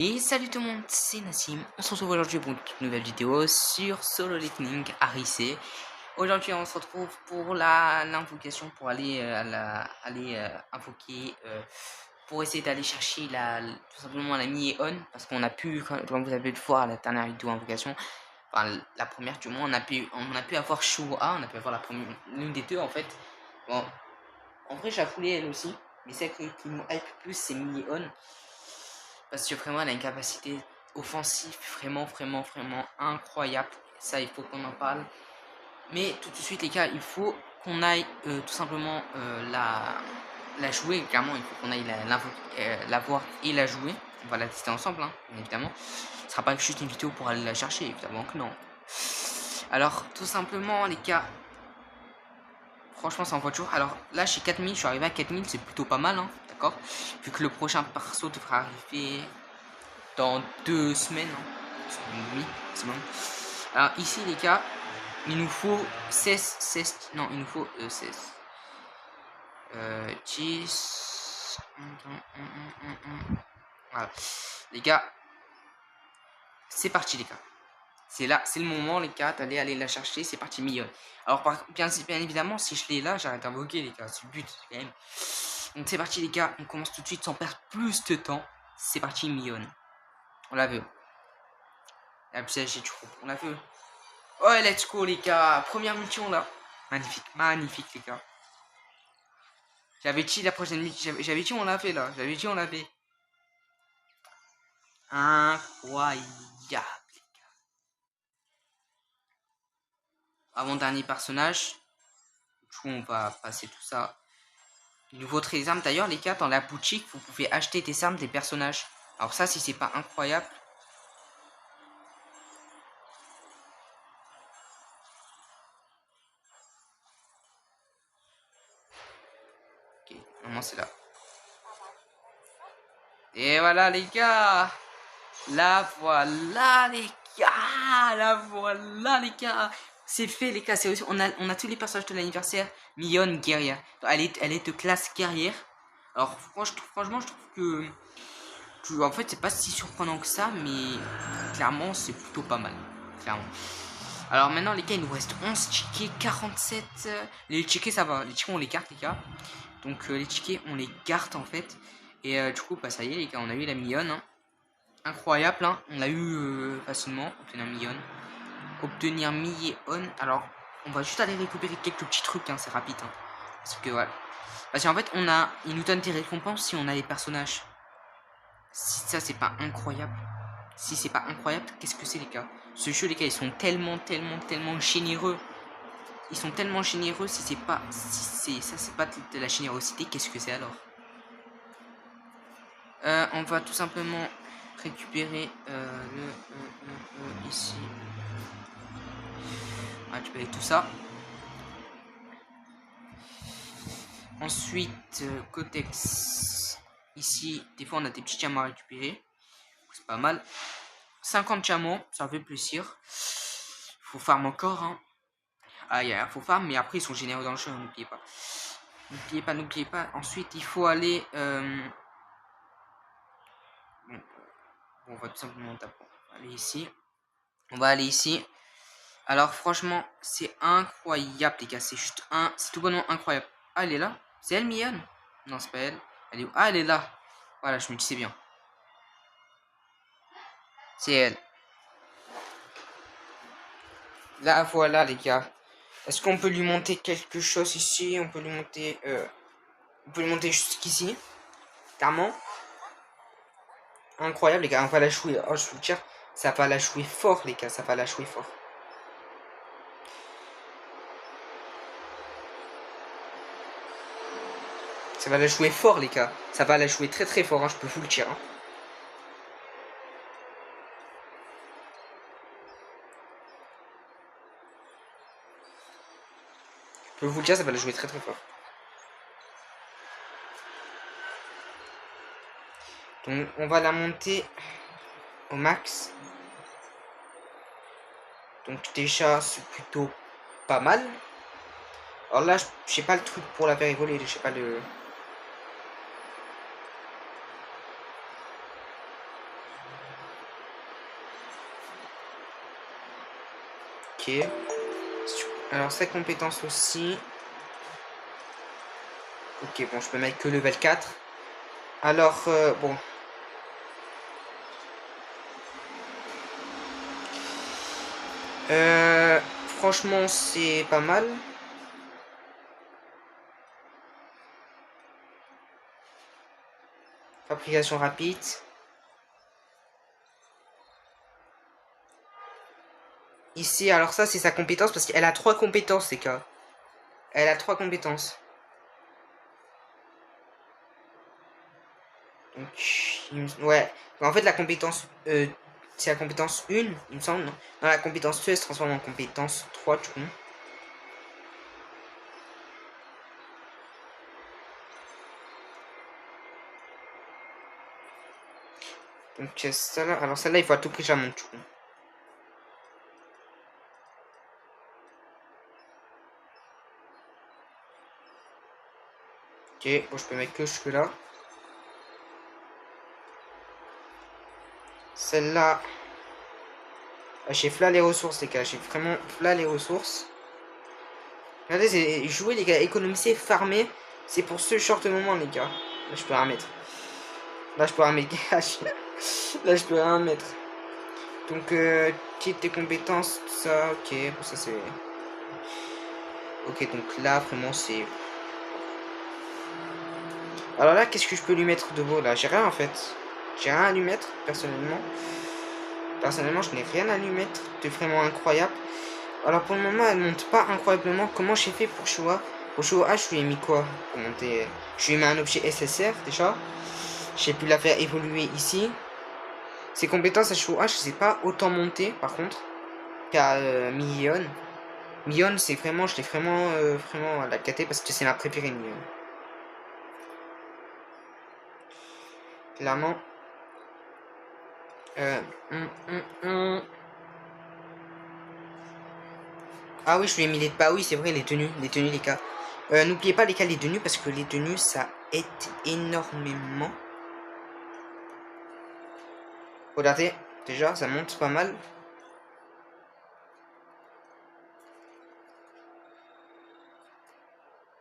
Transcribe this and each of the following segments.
Et salut tout le monde, c'est Nassim. On se retrouve aujourd'hui pour une toute nouvelle vidéo sur Solo Leveling RIC. Aujourd'hui, on se retrouve pour l'invocation pour aller invoquer, pour essayer d'aller chercher tout simplement la mi-on, parce qu'on a pu, comme vous avez pu le voir à la dernière vidéo invocation, enfin la première du moins, on a pu avoir Shua, on a pu avoir la première, l'une des deux en fait. Bon, en vrai, j'ai foulé elle aussi, mais celle qui nous hype plus, c'est mi-on. Parce que vraiment, elle a une capacité offensive vraiment incroyable. Ça, il faut qu'on en parle. Mais tout de suite, les gars, il faut qu'on aille tout simplement la jouer. Clairement, il faut qu'on aille la voir et la jouer. On va la tester ensemble, hein, bien évidemment. Ce sera pas juste une vidéo pour aller la chercher, évidemment que non. Alors, tout simplement, les gars, franchement, c'est en voiture. Alors là, chez 4000, je suis arrivé à 4000, c'est plutôt pas mal, hein, d'accord. Vu que le prochain perso devra arriver dans 2 semaines, hein, maximum. Alors ici les gars, il nous faut 16, non il nous faut 16. 10. Voilà. Les gars, c'est parti les gars. C'est là, c'est le moment les gars d'aller aller la chercher, c'est parti million. Alors bien évidemment, si je l'ai là, j'arrête d'invoquer les gars, c'est le but quand même. Donc c'est parti les gars, on commence tout de suite sans perdre plus de temps. C'est parti million. On la veut. La PSG du groupe, on la veut. Ouais, let's go les gars. Première mission là. Magnifique, magnifique les gars. J'avais dit la prochaine mission. J'avais dit on l'a fait là. J'avais dit on l'a fait. Incroyable les gars. Avant-dernier personnage. Du coup on va passer tout ça. Nouveau trait des armes. D'ailleurs les gars, dans la boutique, vous pouvez acheter des armes des personnages. Alors ça, si c'est pas incroyable. Ok, normalement c'est là. Et voilà les gars. La voilà les gars. La voilà les gars. C'est fait les gars. On a tous les personnages de l'anniversaire. Mion guerrière. Elle est de classe guerrière. Alors franchement je trouve que en fait c'est pas si surprenant que ça, mais clairement c'est plutôt pas mal. Clairement. Alors maintenant les gars, il nous reste 11 tickets, 47. Les tickets ça va. Les tickets on les garde les gars. Donc les tickets on les garde en fait. Et du coup bah ça y est les gars, on a eu la Mion. Hein. Incroyable, hein. On l'a eu facilement. Obtenir million. Obtenir million. Alors, on va juste aller récupérer quelques petits trucs, hein, c'est rapide. Hein. Parce que voilà. Parce qu'en fait, il nous donne des récompenses si on a les personnages. Si ça, c'est pas incroyable. Si c'est pas incroyable, qu'est-ce que c'est, les gars? Ce jeu, les gars, ils sont tellement généreux. Ils sont tellement généreux. Si c'est pas. Si ça, c'est pas de la générosité, qu'est-ce que c'est alors? On va tout simplement récupérer ici. On va récupérer tout ça. Ensuite, codex. Ici, des fois on a des petits diamants à récupérer. C'est pas mal. 50 diamants, ça fait plaisir. Faut farm encore. Hein. Ah, faut farm, mais après ils sont généreux dans le jeu, n'oubliez pas. N'oubliez pas. Ensuite, il faut aller. Bon, on va tout simplement aller ici. On va aller ici. Alors, franchement, c'est incroyable, les gars. C'est juste c'est tout bonnement incroyable. Ah, elle est là? C'est elle, Mian? Non, c'est pas elle. Elle est où? Ah, elle est là. Voilà, je me disais bien. C'est elle. Là, voilà, les gars. Est-ce qu'on peut lui monter quelque chose ici? On peut lui monter. On peut lui monter jusqu'ici. Carrément. Incroyable, les gars. On va la jouer. Oh, je vous le dire. Ça va la jouer fort, les gars. Ça va la jouer fort. Ça va la jouer fort, les gars. Ça va la jouer très fort, hein, je peux vous le dire. Hein. Je peux vous le dire, ça va la jouer très fort. Donc, on va la monter au max. Donc, déjà, c'est plutôt pas mal. Alors là, je sais pas le truc pour la faire évoluer. Je sais pas le... Ok. Alors, sa compétence aussi. Ok, bon, je peux mettre que level 4. Alors, bon. Franchement, c'est pas mal. Fabrication rapide. Ici, alors ça, c'est sa compétence parce qu'elle a 3 compétences, c'est cas. Elle a 3 compétences. Donc, ouais. En fait, la compétence, c'est la compétence 1, il me semble. Non, la compétence 2, elle se transforme en compétence 3, du coup. Donc, celle-là, alors celle-là, il faut à tout prix que je la monte, du coup. Ok, bon, je peux mettre que jusque-là. Celle-là, j'ai flat les ressources, les gars. J'ai vraiment flat les ressources. Regardez, c'est jouer, les gars. Économiser, farmer. C'est pour ce short moment, les gars. Là, je peux rien mettre. Là, je peux rien mettre. Là, je peux rien mettre. Donc, quitte tes compétences, tout ça. Ok, bon, ça c'est. Ok, donc là, vraiment, c'est. Alors là, qu'est-ce que je peux lui mettre de beau là? J'ai rien en fait. J'ai rien à lui mettre, personnellement. Personnellement, je n'ai rien à lui mettre de vraiment incroyable. Alors pour le moment, elle monte pas incroyablement. Comment j'ai fait pour Showa? Pour Showa, je lui ai mis quoi pour monter? Je lui ai mis un objet SSR déjà. J'ai pu la faire évoluer ici. Ses compétences à Showa, je sais pas autant monter par contre qu'à Mion. Mion, c'est vraiment, je l'ai vraiment, vraiment la caté parce que c'est ma préférée Mion. Clairement. Euh, hum, hum, hum. Ah oui, je lui ai mis les... Bah oui, c'est vrai, les tenues, les gars. N'oubliez pas, les gars, les tenues, parce que les tenues, ça aide énormément. Regardez, déjà, ça monte pas mal.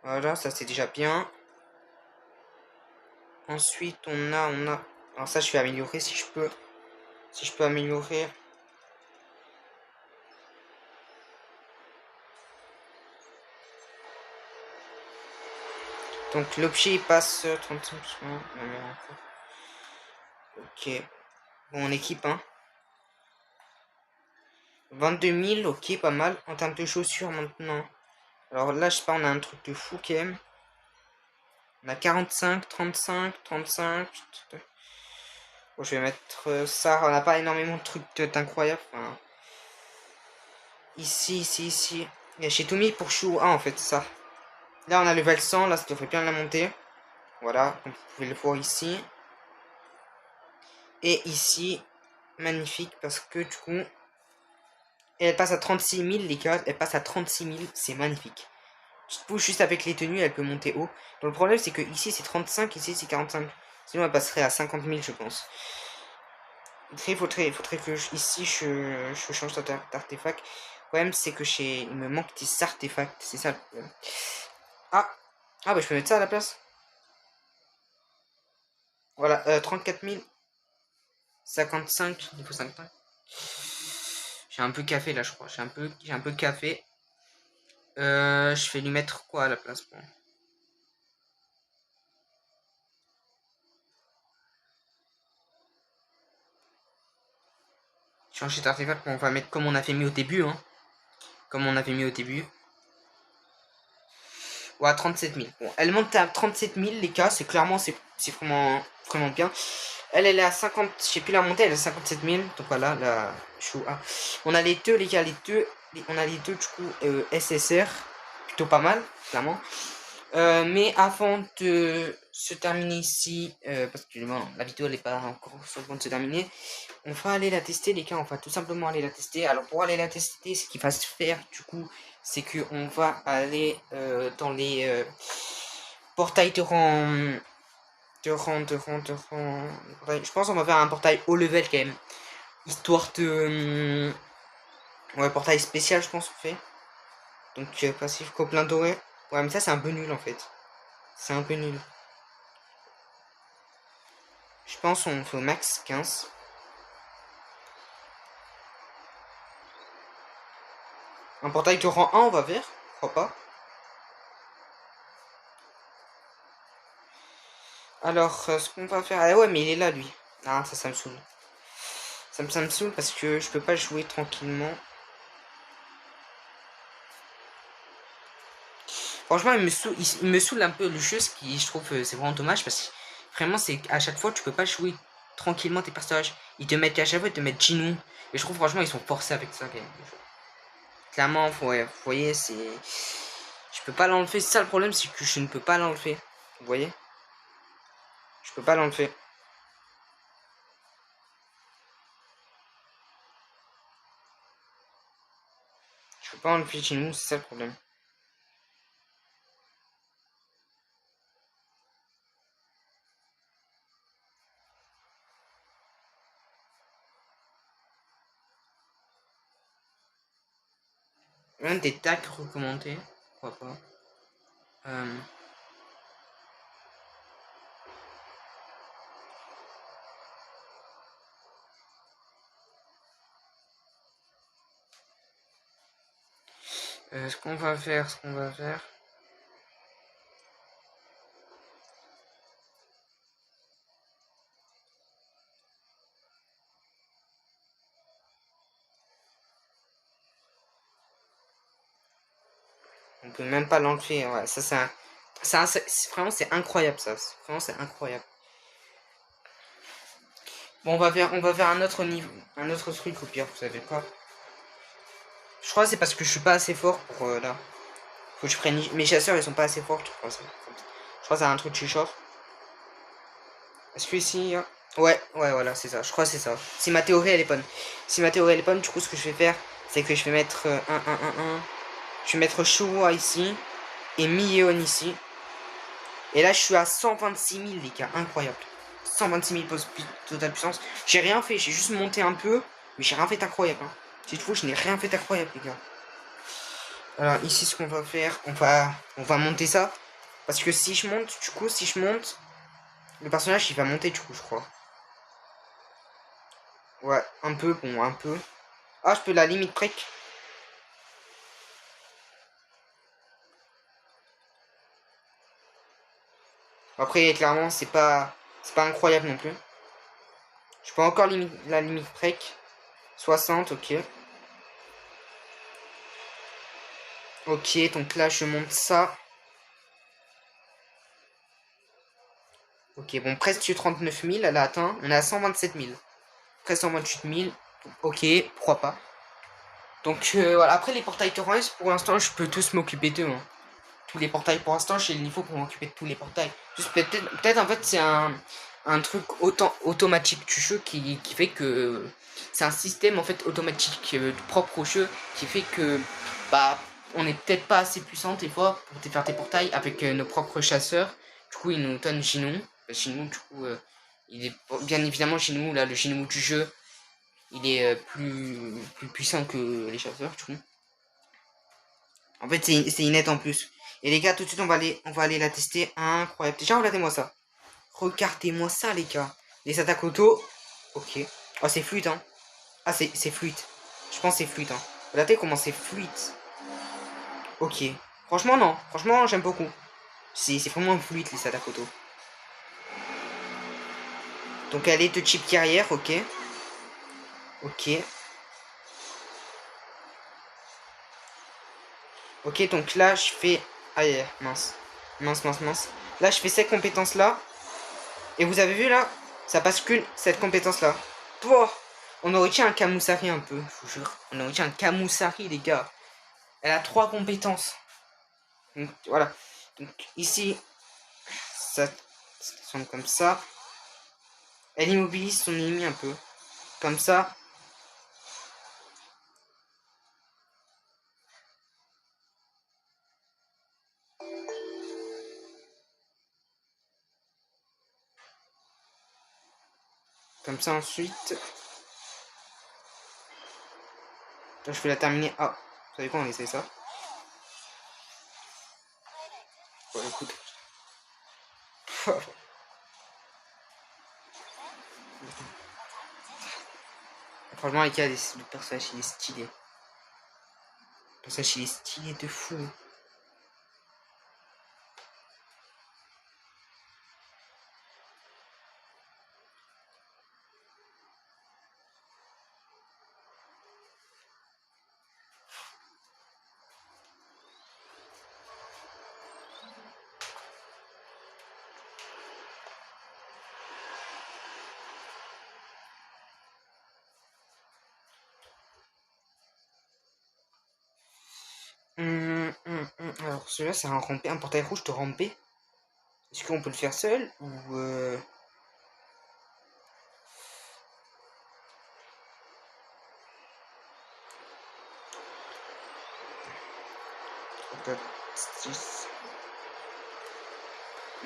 Voilà, ça c'est déjà bien. Ensuite, on a... Alors ça, je vais améliorer si je peux. Si je peux améliorer. Donc l'objet, il passe 35%. Ok. Bon, on équipe, hein. 22 000, ok, pas mal. En termes de chaussures, maintenant. Alors là, je sais pas, on a un truc de fou, quand même. On a 45, 35, 35. Bon, je vais mettre ça. On n'a pas énormément de trucs d'incroyables. Enfin, ici. J'ai tout mis pour Chou 1 en fait, ça. Là, on a level 100. Là, ça devrait bien la monter. Voilà, comme vous pouvez le voir ici. Et ici, magnifique parce que du coup, elle passe à 36 000, les gars. Elle passe à 36 000. C'est magnifique. Du coup, juste avec les tenues, elle peut monter haut. Donc, le problème, c'est que ici, c'est 35. Ici, c'est 45. Sinon, elle passerait à 50 000, je pense. Il faudrait que ici je change d'artefact. Le problème c'est que il me manque des artefacts, c'est ça le problème. Ah, ah bah je peux mettre ça à la place. Voilà, 34 000. 55, il faut 55. J'ai un peu café là je crois, j'ai un peu café. Je vais lui mettre quoi à la place bon. Changer d'artefact, on va mettre comme on avait mis au début, hein. Comme on avait mis au début. Ouais, 37 000. Bon, elle monte à 37 000, les gars, c'est clairement, c'est vraiment, vraiment bien. Elle est à 50, je sais plus la montée, elle est à 57 000. Donc voilà, la chou. Ah. On a les deux, les gars, on a les deux, du coup, SSR. Plutôt pas mal, clairement. Mais avant de se terminer ici, parce que bon, la vidéo elle n'est pas encore sur le point de se terminer, on va aller la tester, les gars, on va tout simplement aller la tester. Alors pour aller la tester, ce qui va se faire du coup, c'est que on va aller dans les portails de rang, je pense qu'on va faire un portail haut level quand même, histoire de Ouais, portail spécial, je pense, on fait. Donc, passif, Coplin doré. Ouais, mais ça, c'est un peu nul, en fait. C'est un peu nul. Je pense on fait au max 15. Un portail de rang 1, on va vers. Je crois pas. Alors, ce qu'on va faire... Ah ouais, mais il est là, lui. Ah, ça me saoule. Ça me saoule parce que je peux pas jouer tranquillement. Franchement, il me saoule un peu le jeu, ce qui, je trouve, c'est vraiment dommage parce que vraiment, c'est à chaque fois, tu peux pas jouer tranquillement tes personnages. À chaque fois, ils te mettent Jinou. Et je trouve, franchement, ils sont forcés avec ça, quand même. Clairement, ouais, vous voyez, c'est... Je peux pas l'enlever, c'est ça le problème, c'est que je ne peux pas l'enlever. Vous voyez? Je peux pas l'enlever. Je peux pas enlever Jinou, c'est ça le problème. Un des tacs recommandés. Pourquoi pas. Euh, ce qu'on va faire. On peut même pas l'enlever, ouais, ça c'est un... vraiment c'est incroyable ça, vraiment c'est incroyable. Bon on va faire un autre niveau, un autre truc au pire, vous savez quoi. Je crois que c'est parce que je suis pas assez fort pour là. Faut que je prenne... Mes chasseurs ils sont pas assez forts, je crois. Je crois que c'est un truc de short. Est-ce que ici... Ouais, ouais, voilà, c'est ça. Je crois que c'est ça. Si ma théorie elle est bonne. Si ma théorie elle est bonne, du coup, ce que je vais faire, c'est que je vais mettre 1. Je vais mettre Showa ici. Et Miyeon ici. Et là, je suis à 126 000, les gars. Incroyable. 126 000 total puissance. J'ai rien fait. J'ai juste monté un peu. Mais j'ai rien fait d'incroyable. Hein. C'est tout, je n'ai rien fait d'incroyable, les gars. Alors, ici, ce qu'on va faire, on va monter ça. Parce que si je monte, du coup, si je monte, le personnage, il va monter, du coup, je crois. Ouais, un peu, bon, un peu. Ah, je peux la limite prec. Après, clairement, c'est pas incroyable non plus. Je peux encore la limite prec. 60, ok. Ok, donc là, je monte ça. Ok, bon, presque 39 000, elle a atteint. On est à 127 000. Presque 128 000. Ok, pourquoi pas. Donc, voilà. Après, les portails torrents, pour l'instant, je peux tous m'occuper d'eux. Hein. Tous les portails, pour l'instant, j'ai le niveau pour m'occuper de tous les portails. Juste peut-être en fait, c'est un truc automatique du jeu qui fait que... C'est un système, en fait, automatique propre au jeu qui fait que... Bah, on est peut-être pas assez puissant des fois pour faire tes portails avec nos propres chasseurs. Du coup, il nous donne Jinou. Jinou, du coup, il est bien évidemment Jinou, là, le Jinou du jeu, il est plus puissant que les chasseurs, du coup. En fait, c'est une aide en plus. Et les gars, tout de suite, on va aller la tester. Incroyable. Déjà, regardez-moi ça. Regardez-moi ça, les gars. Les attaques auto. Ok. Oh, c'est fluide, hein. Ah, c'est fluide. Je pense que c'est fluide, hein. Regardez comment c'est fluide. Ok. Franchement, non. Franchement, j'aime beaucoup. C'est vraiment fluide, les attaques auto. Donc, elle est de type guerrière, ok. Ok. Ok, donc là, je fais... Aïe, mince. Mince, mince, mince. Là, je fais cette compétence-là. Et vous avez vu, là, ça bascule, cette compétence-là. Oh, on aurait dit un Kamusari un peu, je vous jure. On aurait dit un Kamusari, les gars. Elle a 3 compétences. Donc, voilà. Donc, ici, ça semble comme ça. Elle immobilise son ennemi un peu. Comme ça. Comme ça ensuite. Quand je vais la terminer. Ah, vous savez quoi, on essaie ça. Bon, écoute. Franchement, les gars, le personnage il est stylé. Le personnage il est stylé de fou. Alors celui-là c'est un portail rouge de ramper. Est-ce qu'on peut le faire seul ou on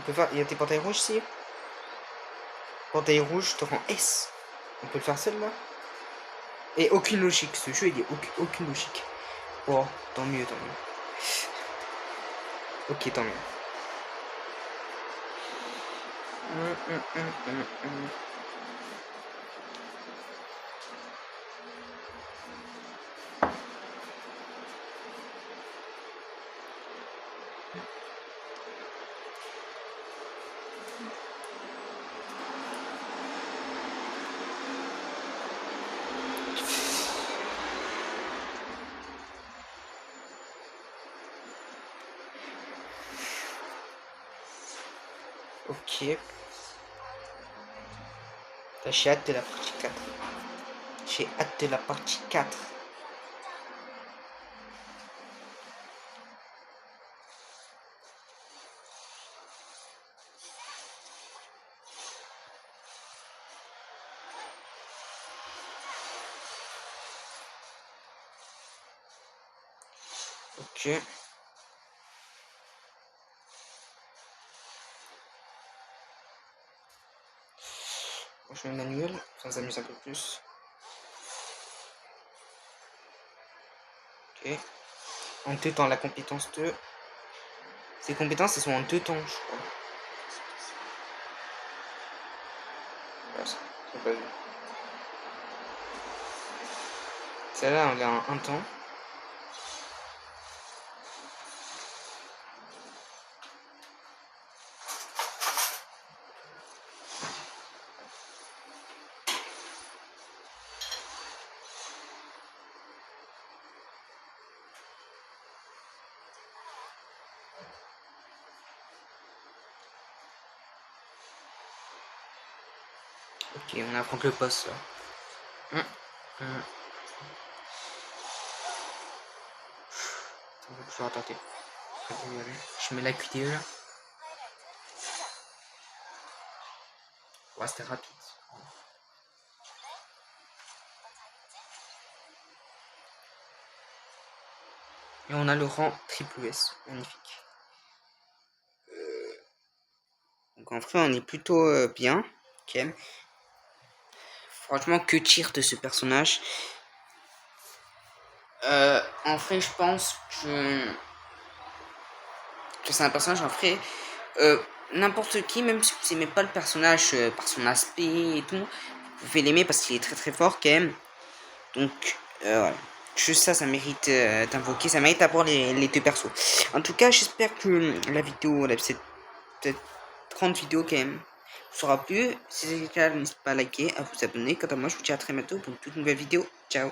peut faire. Il y a des portails rouges ici. Portail rouge te rend S. On peut le faire seul là. Et aucune logique. Ce jeu il est aucune logique. Bon, tant mieux, tant mieux. Ok, tant mieux. Ok. J'ai hâte de la partie 4. J'ai hâte de la partie 4. Ok. Je mets manuel, ça s'amuse un peu plus. Ok. En 2 temps, la compétence 2. Ces compétences, elles sont en 2 temps, je crois. Ouais, ça pas vu. Celle-là, on l'a en 1 temps. Ok, on affronte le boss là. On va pouvoir tenter. Je mets la QTE là. Ouais, c'était rapide. Et on a le rang triple S. Magnifique. Donc en vrai, on est plutôt bien. Ok. Franchement, que tire de ce personnage. En vrai, je pense que c'est un personnage, en vrai, n'importe qui, même si vous n'aimez pas le personnage par son aspect et tout, vous pouvez l'aimer parce qu'il est très très fort quand même. Donc, voilà. Juste ça, ça mérite d'invoquer, ça mérite d'avoir les deux persos. En tout cas, j'espère que la vidéo, cette 30 vidéos quand même, vous aura plu. Si c'est le cas, n'hésitez pas à liker, à vous abonner. Quant à moi, je vous dis à très bientôt pour une toute nouvelle vidéo. Ciao.